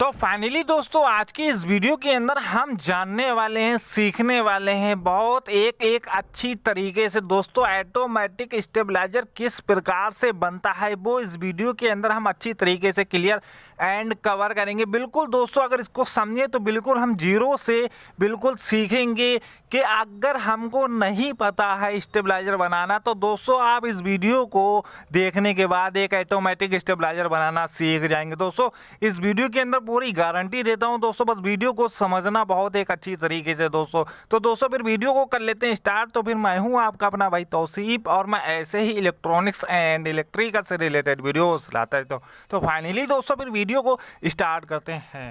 तो फाइनली दोस्तों आज की इस वीडियो के अंदर हम जानने वाले हैं, सीखने वाले हैं बहुत एक अच्छी तरीके से दोस्तों ऑटोमेटिक स्टेबलाइजर किस प्रकार से बनता है वो इस वीडियो के अंदर हम अच्छी तरीके से क्लियर एंड कवर करेंगे। बिल्कुल दोस्तों अगर इसको समझे तो बिल्कुल हम जीरो से बिल्कुल सीखेंगे कि अगर हमको नहीं पता है स्टेबलाइजर बनाना तो दोस्तों आप इस वीडियो को देखने के बाद एक ऑटोमेटिक स्टेबलाइजर बनाना सीख जाएंगे। दोस्तों इस वीडियो के अंदर पूरी गारंटी देता हूं दोस्तों, बस वीडियो को समझना बहुत एक अच्छी तरीके से दोस्तों। तो दोस्तों फिर वीडियो को कर लेते हैं स्टार्ट। तो फिर मैं हूं आपका अपना भाई तौसीफ और मैं ऐसे ही इलेक्ट्रॉनिक्स एंड इलेक्ट्रिकल से रिलेटेड वीडियोस लाता रहता हूं। तो फाइनली दोस्तों फिर वीडियो को स्टार्ट करते हैं।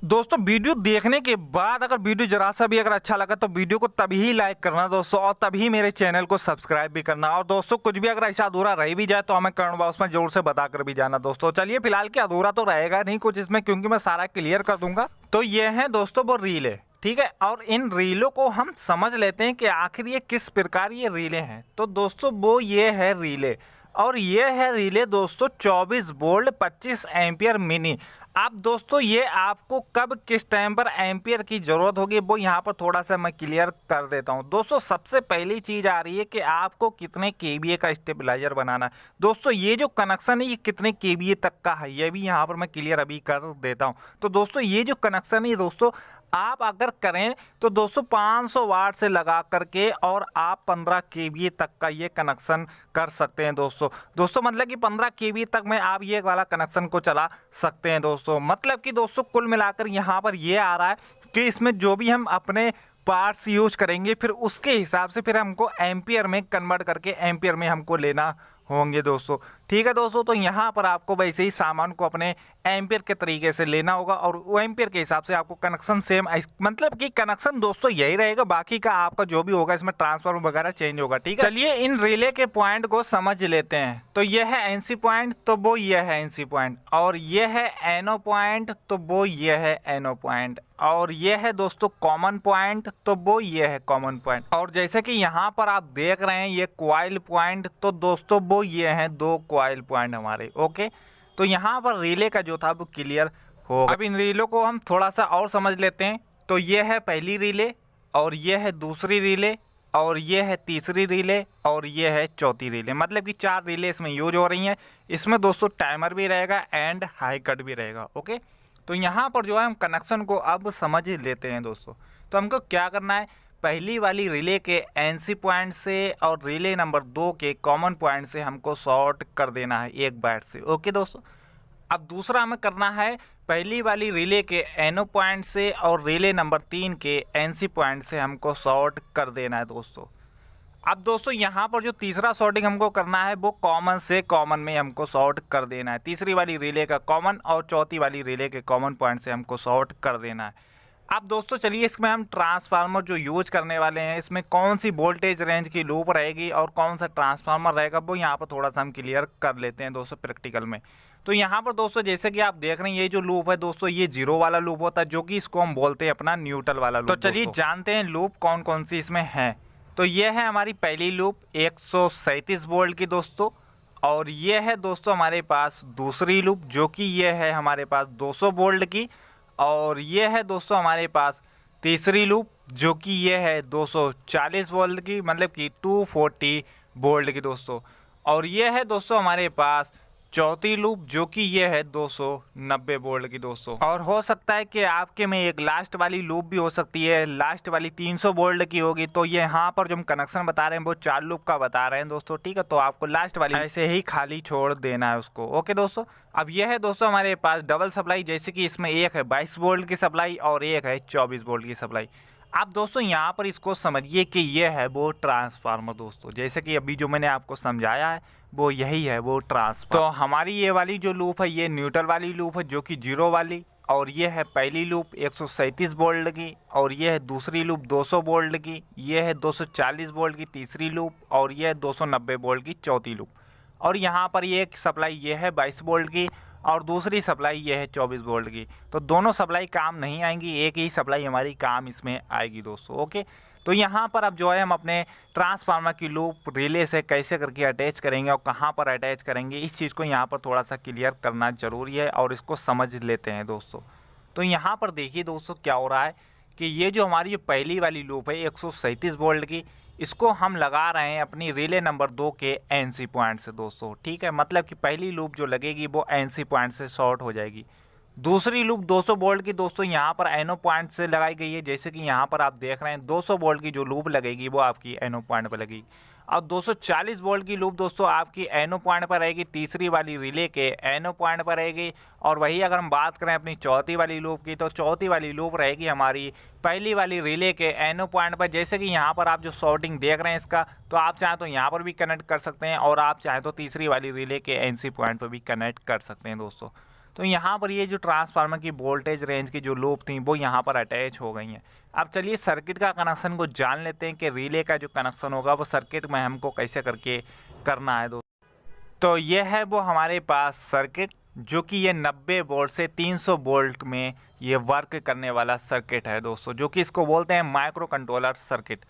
दोस्तों वीडियो देखने के बाद अगर वीडियो जरा सा भी अगर अच्छा लगा तो वीडियो को तभी लाइक करना दोस्तों, और तभी मेरे चैनल को सब्सक्राइब भी करना। और दोस्तों कुछ भी अगर ऐसा अधूरा रह भी जाए तो हमें कमेंट बॉक्स में जरूर से बताकर भी जाना दोस्तों। चलिए फिलहाल के अधूरा तो रहेगा नहीं कुछ इसमें, क्योंकि मैं सारा क्लियर कर दूंगा। तो ये है दोस्तों वो रीले, ठीक है। और इन रीलों को हम समझ लेते हैं कि आखिर ये किस प्रकार ये रीले हैं। तो दोस्तों वो ये है रीले, और ये है रिले दोस्तों 24 वोल्ट 25 एम्पियर मिनी। अब दोस्तों ये आपको कब किस टाइम पर एम्पियर की ज़रूरत होगी वो यहाँ पर थोड़ा सा मैं क्लियर कर देता हूँ। दोस्तों सबसे पहली चीज़ आ रही है कि आपको कितने केवीए का स्टेबलाइजर बनाना है। दोस्तों ये जो कनेक्शन है ये कितने केवीए तक का है ये भी यहाँ पर मैं क्लियर अभी कर देता हूँ। तो दोस्तों ये जो कनेक्शन है दोस्तों आप अगर करें तो दोस्तों 500 वाट से लगा करके और आप 15 केवीए तक का ये कनेक्शन कर सकते हैं दोस्तों मतलब कि 15 केवीए तक में आप ये वाला कनेक्शन को चला सकते हैं दोस्तों। मतलब कि दोस्तों कुल मिलाकर यहाँ पर ये आ रहा है कि इसमें जो भी हम अपने पार्ट्स यूज करेंगे फिर उसके हिसाब से फिर हमको एम्पियर में कन्वर्ट करके एम्पियर में हमको लेना होंगे दोस्तों, ठीक है दोस्तों। तो यहाँ पर आपको वैसे ही सामान को अपने एम्पियर के तरीके से लेना होगा और वो एम्पियर के हिसाब से आपको कनेक्शन सेम मतलब कि कनेक्शन दोस्तों यही रहेगा, बाकी का आपका जो भी होगा इसमें ट्रांसफार्मर वगैरह चेंज होगा, ठीक है। चलिए इन रिले के पॉइंट को समझ लेते हैं। तो ये है एनसी पॉइंट, तो वो ये है एनसी पॉइंट, और ये है एनो पॉइंट, तो वो ये है एनो पॉइंट, और ये है दोस्तों कॉमन पॉइंट, तो वो ये है कॉमन पॉइंट। और जैसे कि यहाँ पर आप देख रहे हैं ये कॉइल पॉइंट, तो दोस्तों वो ये हैं दो कॉइल पॉइंट हमारे, ओके। तो यहाँ पर रिले का जो था वो क्लियर होगा। अब इन रिलों को हम थोड़ा सा और समझ लेते हैं। तो ये है पहली रिले, और ये है दूसरी रिले, और ये है तीसरी रिले, और ये है चौथी रिले। मतलब कि 4 रिले इसमें यूज हो रही हैं। इसमें दोस्तों टाइमर भी रहेगा एंड हाई कट भी रहेगा, ओके। तो यहाँ पर जो है हम कनेक्शन को अब समझ लेते हैं दोस्तों। तो हमको क्या करना है, पहली वाली रिले के एनसी पॉइंट से और रिले नंबर 2 के कॉमन पॉइंट से हमको शॉर्ट कर देना है 1 बैट से, ओके दोस्तों। अब दूसरा हमें करना है पहली वाली रिले के एनो पॉइंट से और रिले नंबर 3 के एनसी पॉइंट से हमको शॉर्ट कर देना है दोस्तों। अब दोस्तों यहाँ पर जो तीसरा शॉर्टिंग हमको करना है वो कॉमन से कॉमन में हमको शॉर्ट कर देना है। तीसरी वाली रिले का कॉमन और चौथी वाली रिले के कॉमन पॉइंट से हमको शॉर्ट कर देना है। अब दोस्तों चलिए इसमें हम ट्रांसफार्मर जो यूज करने वाले हैं इसमें कौन सी वोल्टेज रेंज की लूप रहेगी और कौन सा ट्रांसफार्मर रहेगा वो यहाँ पर थोड़ा सा हम क्लियर कर लेते हैं दोस्तों प्रैक्टिकल में। तो यहाँ पर दोस्तों जैसे कि आप देख रहे हैं ये जो लूप है दोस्तों ये 0 वाला लूप होता है, जो कि इसको हम बोलते हैं अपना न्यूट्रल वाला लूप। तो चलिए जानते हैं लूप कौन कौन सी इसमें है। तो ये है हमारी पहली लूप 137 वोल्ट की दोस्तों, और ये है दोस्तों हमारे पास दूसरी लूप जो कि ये है हमारे पास 200 वोल्ट की, और ये है दोस्तों हमारे पास तीसरी लूप जो कि ये है 240 वोल्ट की, मतलब कि 240 वोल्ट की दोस्तों, और ये है दोस्तों हमारे पास चौथी लूप जो कि ये है 290 वोल्ट की दोस्तों। और हो सकता है कि आपके में एक लास्ट वाली लूप भी हो सकती है, लास्ट वाली 300 वोल्ट की होगी। तो ये यहाँ पर जो हम कनेक्शन बता रहे हैं वो 4 लूप का बता रहे हैं दोस्तों, ठीक है। तो आपको लास्ट वाली ऐसे ही खाली छोड़ देना है उसको, ओके दोस्तों। अब ये है दोस्तों हमारे पास डबल सप्लाई, जैसे कि इसमें एक है 22 वोल्ट की सप्लाई और एक है 24 वोल्ट की सप्लाई। अब दोस्तों यहाँ पर इसको समझिए कि ये है वो ट्रांसफार्मर दोस्तों, जैसे कि अभी जो मैंने आपको समझाया है वो यही है वो ट्रांसफार्मर। तो हमारी ये वाली जो लूप है ये न्यूट्रल वाली लूप है जो कि 0 वाली, और ये है पहली लूप 137 वोल्ट की, और ये है दूसरी लूप 200 वोल्ट की, ये है 240 वोल्ट की तीसरी लूप, और ये है 290 वोल्ट की चौथी लूप। और यहाँ पर ये एक सप्लाई ये है 22 वोल्ट की, और दूसरी सप्लाई ये है 24 वोल्ट की। तो दोनों सप्लाई काम नहीं आएंगी, एक ही सप्लाई हमारी काम इसमें आएगी दोस्तों। ओके, तो यहाँ पर अब जो है हम अपने ट्रांसफार्मर की लूप रिले से कैसे करके अटैच करेंगे और कहाँ पर अटैच करेंगे, इस चीज़ को यहाँ पर थोड़ा सा क्लियर करना ज़रूरी है और इसको समझ लेते हैं दोस्तों। तो यहाँ पर देखिए दोस्तों क्या हो रहा है कि ये जो हमारी पहली वाली लूप है 137 वोल्ट की, इसको हम लगा रहे हैं अपनी रिले नंबर 2 के एनसी पॉइंट से दोस्तों। ठीक है, मतलब कि पहली लूप जो लगेगी वो एनसी पॉइंट से शॉर्ट हो जाएगी। दूसरी लूप 200 वोल्ट की दोस्तों यहाँ पर एनो पॉइंट से लगाई गई है। जैसे कि यहाँ पर आप देख रहे हैं 200 वोल्ट की जो लूप लगेगी वो आपकी एनो पॉइंट पर लगेगी। और 240 वोल्ट की लूप दोस्तों आपकी एनो पॉइंट पर रहेगी, तीसरी वाली रिले के एनो पॉइंट पर रहेगी। और वही अगर हम बात करें अपनी चौथी वाली लूप की, तो चौथी वाली लूप रहेगी हमारी पहली वाली रिले के एनो पॉइंट पर। जैसे कि यहाँ पर आप जो शॉर्टिंग देख रहे हैं इसका, तो आप चाहें तो यहाँ पर भी कनेक्ट कर सकते हैं और आप चाहें तो तीसरी वाली रिले के एनसी पॉइंट पर भी कनेक्ट कर सकते हैं दोस्तों। तो यहाँ पर ये जो ट्रांसफार्मर की वोल्टेज रेंज की जो लूप थी वो यहाँ पर अटैच हो गई हैं। अब चलिए सर्किट का कनेक्शन को जान लेते हैं कि रिले का जो कनेक्शन होगा वो सर्किट में हमको कैसे करके करना है दोस्तों। तो ये है वो हमारे पास सर्किट, जो कि ये 90 वोल्ट से 300 वोल्ट में ये वर्क करने वाला सर्किट है दोस्तों, जो कि इसको बोलते हैं माइक्रो कंट्रोलर सर्किट।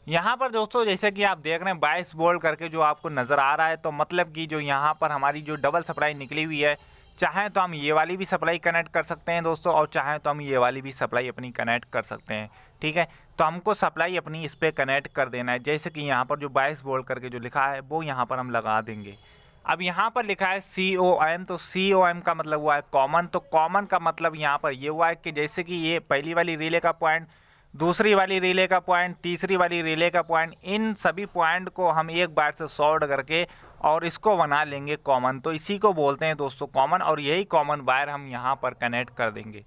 यहाँ पर दोस्तों जैसे कि आप देख रहे हैं 22 वोल्ट करके जो आपको नज़र आ रहा है, तो मतलब कि जो यहाँ पर हमारी जो डबल सप्लाई निकली हुई है, चाहें तो हम ये वाली भी सप्लाई कनेक्ट कर सकते हैं दोस्तों और चाहें तो हम ये वाली भी सप्लाई अपनी कनेक्ट कर सकते हैं। ठीक है, तो हमको सप्लाई अपनी इस पर कनेक्ट कर देना है। जैसे कि यहाँ पर जो 22 वोल्ट करके जो लिखा है वो यहाँ पर हम लगा देंगे। अब यहाँ पर लिखा है COM, तो COM का मतलब हुआ है कॉमन। तो कॉमन का मतलब यहाँ पर ये हुआ है कि जैसे कि ये पहली वाली रिले का पॉइंट, दूसरी वाली रिले का पॉइंट, तीसरी वाली रिले का पॉइंट, इन सभी पॉइंट को हम एक बार से सॉर्ट करके और इसको बना लेंगे कॉमन। तो इसी को बोलते हैं दोस्तों कॉमन, और यही कॉमन वायर हम यहाँ पर कनेक्ट कर देंगे।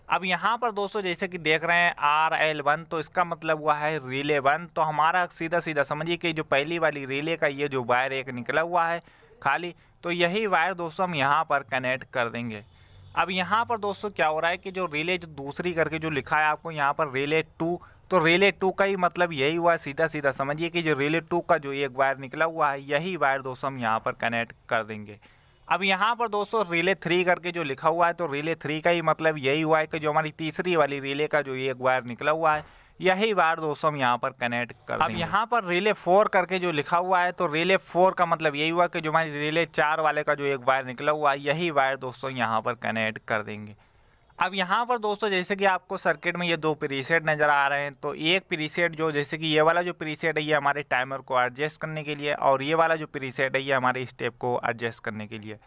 अब यहाँ पर दोस्तों जैसे कि देख रहे हैं RL1, तो इसका मतलब हुआ है रिले 1। तो हमारा सीधा सीधा समझिए कि जो पहली वाली रिले का ये जो वायर एक निकला हुआ है खाली, तो यही वायर दोस्तों हम यहाँ पर कनेक्ट कर देंगे। अब यहाँ पर दोस्तों क्या हो रहा है कि जो रिले जो दूसरी करके जो लिखा है आपको यहाँ पर रिले 2, तो रिले 2 का ही मतलब यही हुआ है। सीधा सीधा समझिए कि जो रिले 2 का जो एक वायर निकला हुआ है, यही वायर दोस्तों हम यहाँ पर कनेक्ट कर देंगे। अब यहाँ पर दोस्तों रिले 3 करके जो लिखा हुआ है, तो रिले 3 का ही मतलब यही हुआ है कि जो हमारी तीसरी वाली रिले का जो एक वायर निकला हुआ है, यही वायर दोस्तों हम यहाँ पर कनेक्ट कर देंगे। अब यहाँ पर रिले 4 करके जो लिखा हुआ है, तो रिले 4 का मतलब यही हुआ कि जो हमारी रिले 4 वाले का जो एक वायर निकला हुआ है, यही वायर दोस्तों यहाँ पर कनेक्ट कर देंगे। अब यहाँ पर दोस्तों जैसे कि आपको सर्किट में ये 2 प्रीसेट नज़र आ रहे हैं, तो एक प्रीसेट जो जैसे कि ये वाला जो प्रीसेट है ये हमारे टाइमर को एडजस्ट करने के लिए, और ये वाला जो प्रीसेट है ये हमारे स्टेप को एडजस्ट करने के लिए।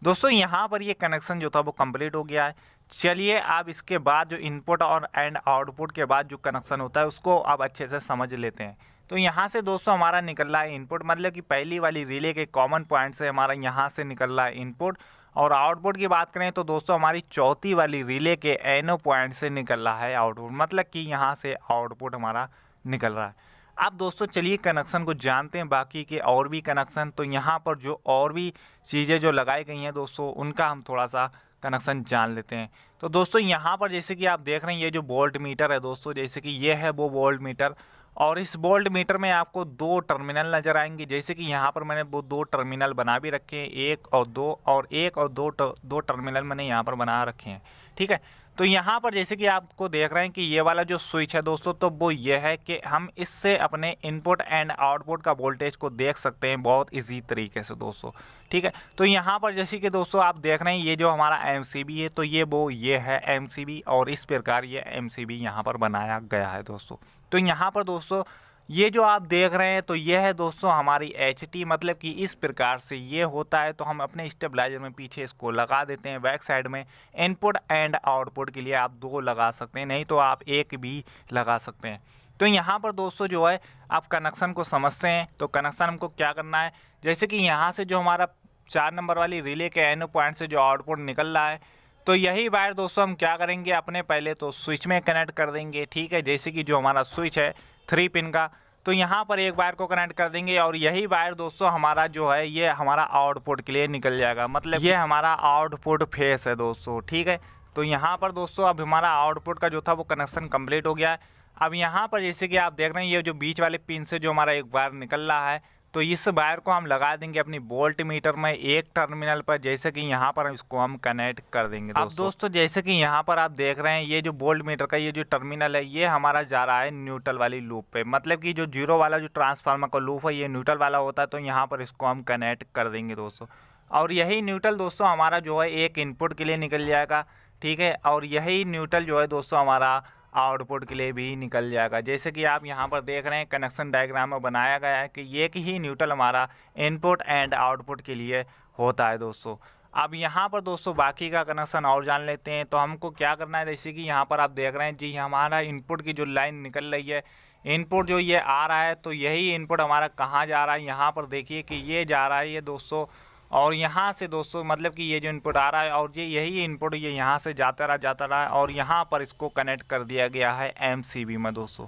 दोस्तों यहाँ पर ये कनेक्शन जो था वो कंप्लीट हो गया है। चलिए अब इसके बाद जो इनपुट और एंड आउटपुट के बाद जो कनेक्शन होता है उसको अब अच्छे से समझ लेते हैं। तो यहाँ से दोस्तों हमारा निकल रहा है इनपुट, मतलब कि पहली वाली रिले के कॉमन पॉइंट से हमारा यहाँ से निकल रहा है इनपुट। और आउटपुट की बात करें तो दोस्तों हमारी चौथी वाली रिले के एनो पॉइंट से निकल रहा है आउटपुट, मतलब कि यहाँ से आउटपुट हमारा निकल रहा है। अब दोस्तों चलिए कनेक्शन को जानते हैं, बाकी के और भी कनेक्शन। तो यहाँ पर जो और भी चीज़ें जो लगाई गई हैं दोस्तों, उनका हम थोड़ा सा कनेक्शन जान लेते हैं। तो दोस्तों यहाँ पर जैसे कि आप देख रहे हैं ये जो वोल्ट मीटर है दोस्तों, जैसे कि ये है वो वोल्ट मीटर, और इस वोल्ट मीटर में आपको 2 टर्मिनल नज़र आएंगे। जैसे कि यहाँ पर मैंने वो 2 टर्मिनल बना भी रखे हैं, 1 और 2, और 1 और 2 टर्मिनल मैंने यहाँ पर बना रखे हैं। ठीक है, तो यहाँ पर जैसे कि आपको देख रहे हैं कि ये वाला जो स्विच है दोस्तों, तो वो ये है कि हम इससे अपने इनपुट एंड आउटपुट का वोल्टेज को देख सकते हैं बहुत इजी तरीके से दोस्तों। ठीक है, तो यहाँ पर जैसे कि दोस्तों आप देख रहे हैं ये जो हमारा MCB है, तो ये है MCB, और इस प्रकार ये MCB यहाँ पर बनाया गया है दोस्तों। तो यहाँ पर दोस्तों ये जो आप देख रहे हैं, तो ये है दोस्तों हमारी HT, मतलब कि इस प्रकार से ये होता है। तो हम अपने स्टेबलाइजर में पीछे इसको लगा देते हैं बैक साइड में। इनपुट एंड आउटपुट के लिए आप 2 लगा सकते हैं, नहीं तो आप 1 भी लगा सकते हैं। तो यहाँ पर दोस्तों जो है आप कनेक्शन को समझते हैं। तो कनेक्शन हमको क्या करना है, जैसे कि यहाँ से जो हमारा 4 नंबर वाली रिले के एनो पॉइंट से जो आउटपुट निकल रहा है, तो यही वायर दोस्तों हम क्या करेंगे, अपने पहले तो स्विच में कनेक्ट कर देंगे। ठीक है, जैसे कि जो हमारा स्विच है 3 पिन का, तो यहाँ पर एक वायर को कनेक्ट कर देंगे, और यही वायर दोस्तों हमारा जो है ये हमारा आउटपुट के लिए निकल जाएगा, मतलब ये हमारा आउटपुट फेस है दोस्तों। ठीक है, तो यहाँ पर दोस्तों अब हमारा आउटपुट का जो था वो कनेक्शन कंप्लीट हो गया है। अब यहाँ पर जैसे कि आप देख रहे हैं ये जो बीच वाले पिन से जो हमारा एक वायर निकल रहा है, तो इस वायर को हम लगा देंगे अपनी वोल्ट मीटर में एक टर्मिनल पर, जैसे कि यहाँ पर इसको हम कनेक्ट कर देंगे। अब दोस्तों जैसे कि यहाँ पर आप देख रहे हैं ये जो वोल्ट मीटर का ये जो टर्मिनल है ये हमारा जा रहा है न्यूट्रल वाली लूप पे, मतलब कि जो जीरो वाला जो ट्रांसफार्मर का लूप है ये न्यूट्रल वाला होता है, तो यहाँ पर इसको हम कनेक्ट कर देंगे दोस्तों। और यही न्यूट्रल दोस्तों हमारा जो है एक इनपुट के लिए निकल जाएगा, ठीक है, और यही न्यूट्रल जो है दोस्तों हमारा आउटपुट के लिए भी निकल जाएगा। जैसे कि आप यहाँ पर देख रहे हैं कनेक्शन डायग्राम में बनाया गया है कि ये कि ही न्यूट्रल हमारा इनपुट एंड आउटपुट के लिए होता है दोस्तों। अब यहाँ पर दोस्तों बाकी का कनेक्शन और जान लेते हैं। तो हमको क्या करना है, जैसे कि यहाँ पर आप देख रहे हैं जी हमारा इनपुट की जो लाइन निकल रही है, इनपुट जो ये आ रहा है, तो यही इनपुट हमारा कहाँ जा रहा है, यहाँ पर देखिए कि ये जा रहा है ये दोस्तों, और यहाँ से दोस्तों मतलब कि ये जो इनपुट आ रहा है और ये यही इनपुट ये यहाँ से जाता रहा और यहाँ पर इसको कनेक्ट कर दिया गया है एमसीबी में दोस्तों।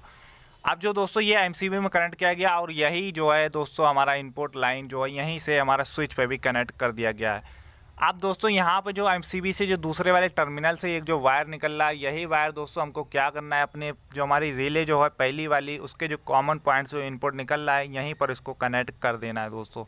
अब जो दोस्तों ये एमसीबी में कनेक्ट किया गया और यही जो है दोस्तों हमारा इनपुट लाइन जो है यहीं से हमारा स्विच पे भी कनेक्ट कर दिया गया है। अब दोस्तों यहाँ पे जो एमसीबी से जो दूसरे वाले टर्मिनल से एक जो वायर निकल रहा है, यही वायर दोस्तों हमको क्या करना है, अपने जो हमारी रिले जो है पहली वाली उसके जो कॉमन पॉइंट से इनपुट निकल रहा है यहीं पर इसको कनेक्ट कर देना है दोस्तों।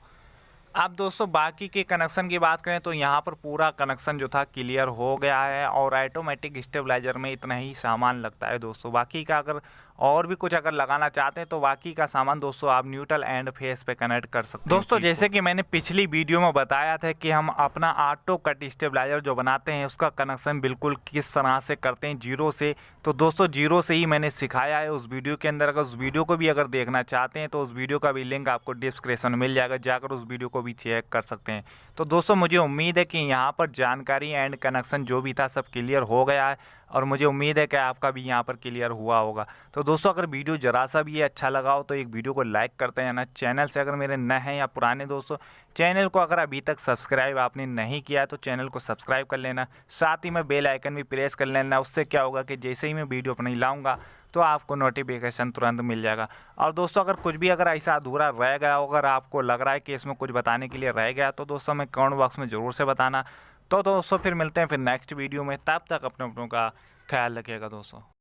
अब दोस्तों बाकी के कनेक्शन की बात करें तो यहाँ पर पूरा कनेक्शन जो था क्लियर हो गया है और ऑटोमेटिक स्टेबलाइजर में इतना ही सामान लगता है दोस्तों। बाकी का अगर और भी कुछ अगर लगाना चाहते हैं तो बाकी का सामान दोस्तों आप न्यूट्रल एंड फेस पे कनेक्ट कर सकते हैं दोस्तों। जैसे कि मैंने पिछली वीडियो में बताया था कि हम अपना ऑटो कट स्टेबलाइजर जो बनाते हैं उसका कनेक्शन बिल्कुल किस तरह से करते हैं जीरो से, तो दोस्तों जीरो से ही मैंने सिखाया है उस वीडियो के अंदर। अगर उस वीडियो को भी अगर देखना चाहते हैं तो उस वीडियो का भी लिंक आपको डिस्क्रिप्शन में मिल जाएगा, जाकर उस वीडियो को भी चेक कर सकते हैं। तो दोस्तों मुझे उम्मीद है कि यहाँ पर जानकारी एंड कनेक्शन जो भी था सब क्लियर हो गया है और मुझे उम्मीद है कि आपका भी यहाँ पर क्लियर हुआ होगा। तो दोस्तों अगर वीडियो ज़रा सा भी अच्छा लगा हो तो एक वीडियो को लाइक करते हैं ना। चैनल से अगर मेरे नए हैं या पुराने दोस्तों, चैनल को अगर अभी तक सब्सक्राइब आपने नहीं किया है तो चैनल को सब्सक्राइब कर लेना, साथ ही में बेल आइकन भी प्रेस कर लेना। उससे क्या होगा कि जैसे ही मैं वीडियो अपनी लाऊंगा तो आपको नोटिफिकेशन तुरंत मिल जाएगा। और दोस्तों अगर कुछ भी अगर ऐसा अधूरा रह गया हो, अगर आपको लग रहा है कि इसमें कुछ बताने के लिए रह गया, तो दोस्तों हमें कमेंट बॉक्स में ज़रूर से बताना। तो दोस्तों फिर मिलते हैं फिर नेक्स्ट वीडियो में, तब तक अपने अपनों का ख्याल रखिएगा दोस्तों।